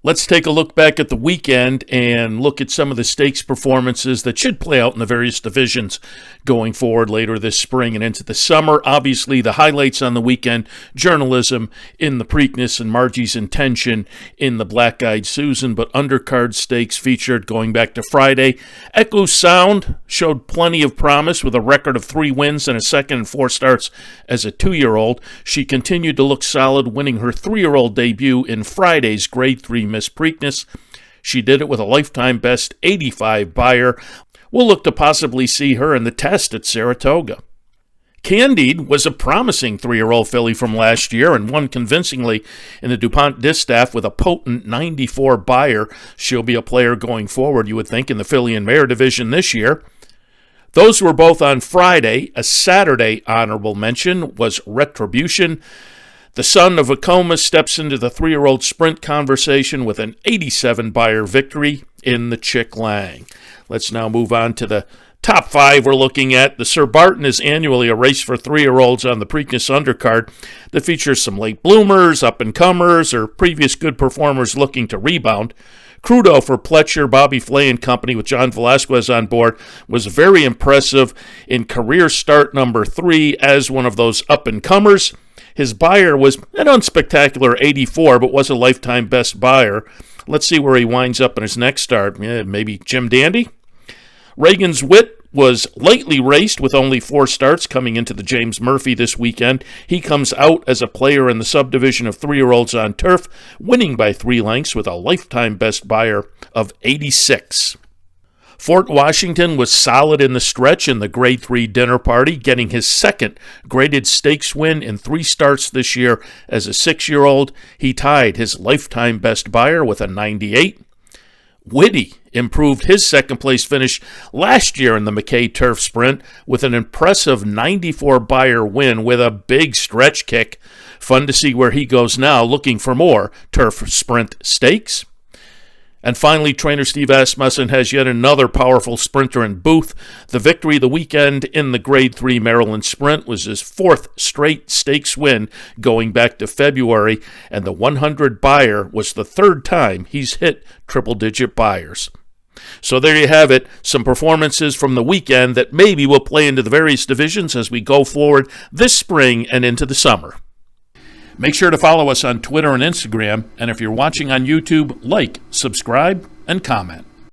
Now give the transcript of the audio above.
Let's take a look back at the weekend and look at some of the stakes performances that should play out in the various divisions going forward later this spring and into the summer. Obviously, the highlights on the weekend, journalism in the Preakness and Margie's Intention in the Black Eyed Susan, but undercard stakes featured going back to Friday. Echo Sound showed plenty of promise with a record of 3 wins and a second and 4 starts as a 2-year-old. She continued to look solid, winning her 3-year-old debut in Friday's Grade 3 Miss Preakness. She did it with a lifetime best 85 buyer. We'll look to possibly see her in the test at Saratoga. Candide was a promising 3-year-old filly from last year and won convincingly in the DuPont Distaff with a potent 94 buyer. She'll be a player going forward, you would think, in the filly and mare division this year. Those were both on Friday. A Saturday honorable mention was Retribution. The son of Vacoma steps into the 3-year-old sprint conversation with an 87 buyer victory in the Chick Lang. Let's now move on to the top 5 we're looking at. The Sir Barton is annually a race for 3-year-olds on the Preakness undercard that features some late bloomers, up-and-comers, or previous good performers looking to rebound. Crudo for Pletcher, Bobby Flay and company with John Velasquez on board was very impressive in career start number 3 as one of those up-and-comers. His buyer was an unspectacular 84, but was a lifetime best buyer. Let's see where he winds up in his next start. Maybe Jim Dandy? Reagan's Wit was lightly raced with only 4 starts coming into the James Murphy this weekend. He comes out as a player in the subdivision of 3-year-olds on turf, winning by 3 lengths with a lifetime best buyer of 86. Fort Washington was solid in the stretch in the Grade 3 dinner party, getting his second graded stakes win in 3 starts this year as a 6-year-old. He tied his lifetime best buyer with a 98. Whitty improved his second-place finish last year in the McKay Turf Sprint with an impressive 94 buyer win with a big stretch kick. Fun to see where he goes now, looking for more Turf Sprint stakes. And finally, trainer Steve Asmussen has yet another powerful sprinter in Booth. The victory the weekend in the Grade 3 Maryland Sprint was his 4th straight stakes win going back to February, and the 100 buyer was the 3rd time he's hit triple-digit buyers. So there you have it, some performances from the weekend that maybe will play into the various divisions as we go forward this spring and into the summer. Make sure to follow us on Twitter and Instagram, and if you're watching on YouTube, like, subscribe, and comment.